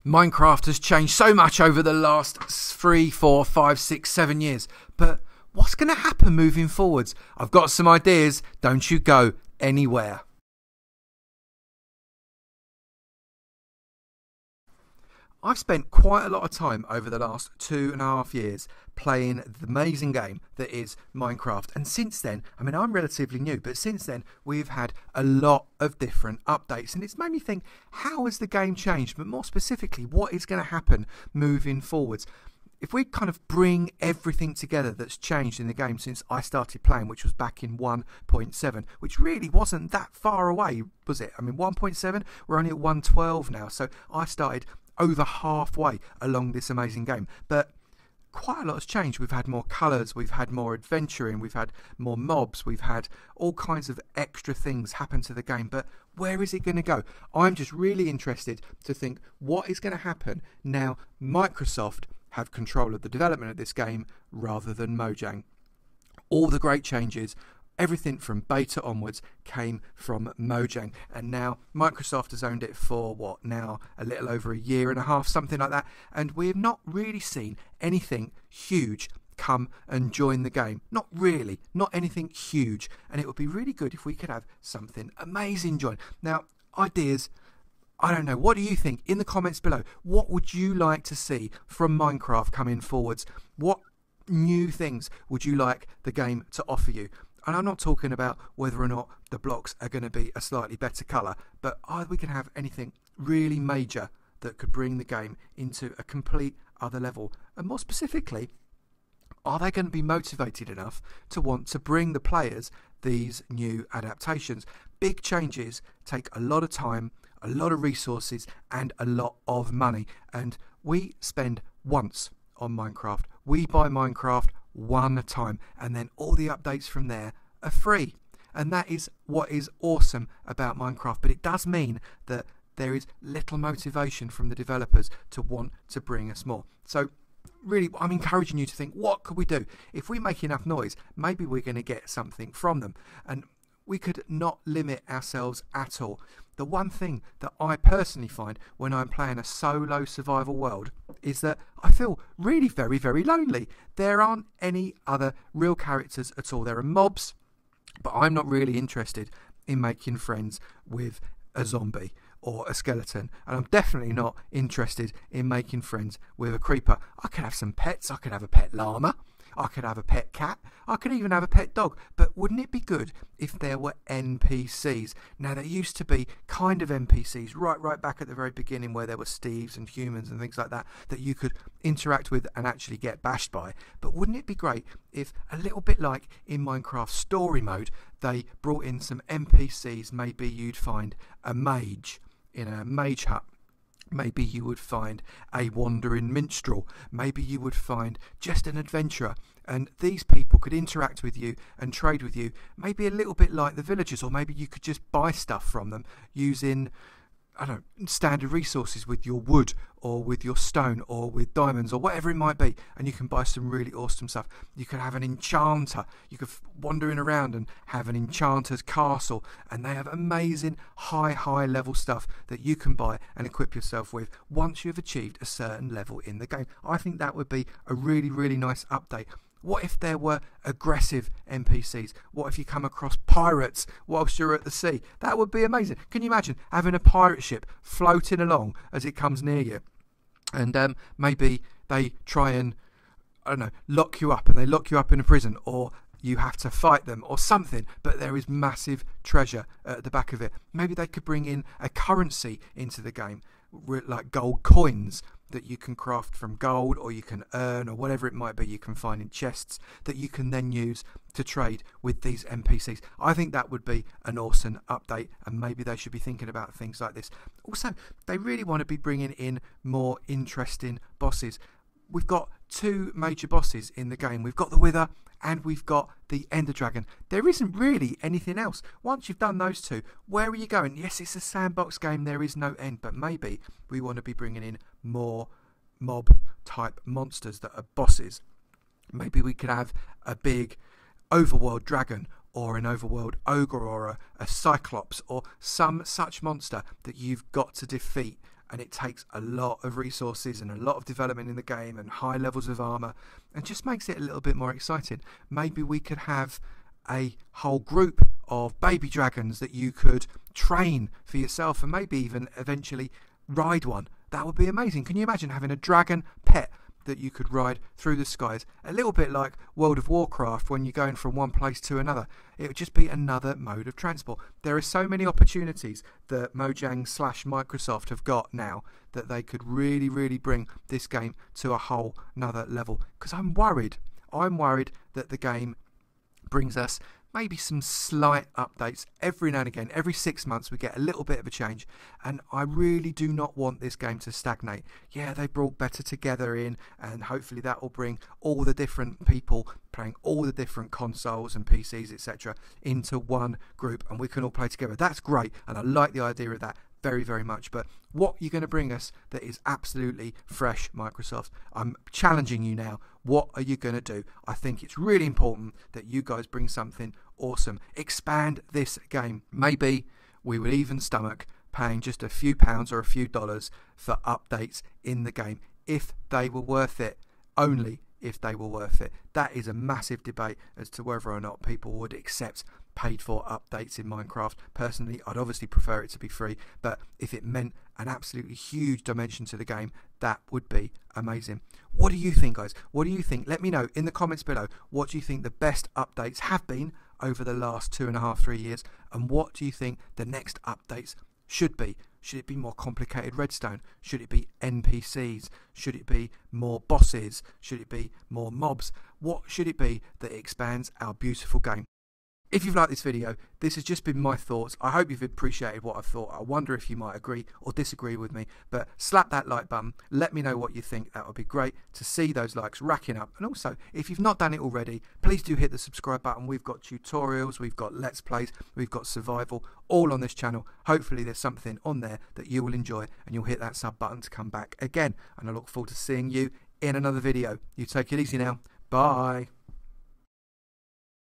Minecraft has changed so much over the last 3, 4, 5, 6, 7 years. But what's going to happen moving forwards? I've got some ideas. Don't you go anywhere. I've spent quite a lot of time over the last 2.5 years playing the amazing game that is Minecraft. And since then, I mean, I'm relatively new, but since then, we've had a lot of different updates. And it's made me think, how has the game changed? But more specifically, what is going to happen moving forwards? If we kind of bring everything together that's changed in the game since I started playing, which was back in 1.7, which really wasn't that far away, was it? I mean, 1.7, we're only at 1.12 now. So I started over halfway along this amazing game, but quite a lot has changed. We've had more colours, we've had more adventuring, we've had more mobs, we've had all kinds of extra things happen to the game. But where is it going to go? I'm just really interested to think what is going to happen now Microsoft have control of the development of this game rather than Mojang. All the great changes, everything from beta onwards came from Mojang, and now Microsoft has owned it for what now, a little over 1.5 years, something like that, and we have not really seen anything huge come and join the game. Not really, not anything huge, and it would be really good if we could have something amazing join. Now, ideas, I don't know, what do you think? In the comments below, what would you like to see from Minecraft coming forwards? What new things would you like the game to offer you? And I'm not talking about whether or not the blocks are going to be a slightly better colour, but we can have anything really major that could bring the game into a complete other level. And more specifically, are they going to be motivated enough to want to bring the players these new adaptations? Big changes take a lot of time, a lot of resources, and a lot of money. And we spend once on Minecraft. We buy Minecraft one time, and then all the updates from there are free, and that is what is awesome about Minecraft. But it does mean that there is little motivation from the developers to want to bring us more. So really, I'm encouraging you to think, what could we do? If we make enough noise, maybe we're going to get something from them, and we could not limit ourselves at all. The one thing that I personally find when I'm playing a solo survival world is that I feel really very, very lonely. There aren't any other real characters at all. There are mobs, but I'm not really interested in making friends with a zombie or a skeleton, and I'm definitely not interested in making friends with a creeper. I could have some pets. I could have a pet llama. I could have a pet cat. I could even have a pet dog. But wouldn't it be good if there were NPCs? Now, there used to be kind of NPCs right back at the very beginning, where there were Steves and humans and things like that you could interact with and actually get bashed by. But wouldn't it be great if, a little bit like in Minecraft story mode, they brought in some NPCs? Maybe you'd find a mage in a mage hut. Maybe you would find a wandering minstrel. Maybe you would find just an adventurer. And these people could interact with you and trade with you, maybe a little bit like the villagers, or maybe you could just buy stuff from them using, I don't know, standard resources with your wood or with your stone or with diamonds or whatever it might be, and you can buy some really awesome stuff. You could have an enchanter. You could wandering around and have an enchanter's castle, and they have amazing high level stuff that you can buy and equip yourself with once you've achieved a certain level in the game. I think that would be a really nice update. What if there were aggressive NPCs? What if you come across pirates whilst you're at the sea? That would be amazing. Can you imagine having a pirate ship floating along as it comes near you? And maybe they try and, I don't know, lock you up, and they lock you up in a prison, or you have to fight them or something, but there is massive treasure at the back of it. Maybe they could bring in a currency into the game, like gold coins that you can craft from gold, or you can earn, or whatever it might be you can find in chests that you can then use to trade with these NPCs. I think that would be an awesome update, and maybe they should be thinking about things like this. Also, they really want to be bringing in more interesting bosses. We've got 2 major bosses in the game. We've got the Wither and we've got the Ender Dragon. There isn't really anything else. Once you've done those 2, where are you going? Yes, it's a sandbox game. There is no end, but maybe we want to be bringing in more mob type monsters that are bosses. Maybe we could have a big overworld dragon, or an overworld ogre, or a cyclops, or some such monster that you've got to defeat and it takes a lot of resources and a lot of development in the game and high levels of armor, and just makes it a little bit more exciting. Maybe we could have a whole group of baby dragons that you could train for yourself, and maybe even eventually ride one. That would be amazing. Can you imagine having a dragon pet that you could ride through the skies? A little bit like World of Warcraft when you're going from one place to another. It would just be another mode of transport. There are so many opportunities that Mojang / Microsoft have got now that they could really, really bring this game to a whole nother level. Because I'm worried that the game brings us maybe some slight updates every now and again. Every 6 months we get a little bit of a change, and I really do not want this game to stagnate. Yeah, they brought Better Together in, and hopefully that will bring all the different people playing all the different consoles and PCs, etc., into one group, and we can all play together. That's great, and I like the idea of that very, very much. But what you're going to bring us that is absolutely fresh, Microsoft? I'm challenging you now. What are you going to do? I think it's really important that you guys bring something awesome. Expand this game. Maybe we would even stomach paying just a few pounds or a few dollars for updates in the game if they were worth it. Only if they were worth it. That is a massive debate as to whether or not people would accept paid for updates in Minecraft. Personally, I'd obviously prefer it to be free, but if it meant an absolutely huge dimension to the game, that would be amazing. What do you think, guys? What do you think? Let me know in the comments below. What do you think the best updates have been over the last 2.5, 3 years, and what do you think the next updates should be? Should it be more complicated redstone? Should it be NPCs? Should it be more bosses? Should it be more mobs? What should it be that expands our beautiful game? If you've liked this video, this has just been my thoughts. I hope you've appreciated what I've thought. I wonder if you might agree or disagree with me, but slap that like button. Let me know what you think. That would be great to see those likes racking up. And also, if you've not done it already, please do hit the subscribe button. We've got tutorials, we've got Let's Plays, we've got survival, all on this channel. Hopefully there's something on there that you will enjoy, and you'll hit that sub button to come back again. And I look forward to seeing you in another video. You take it easy now. Bye.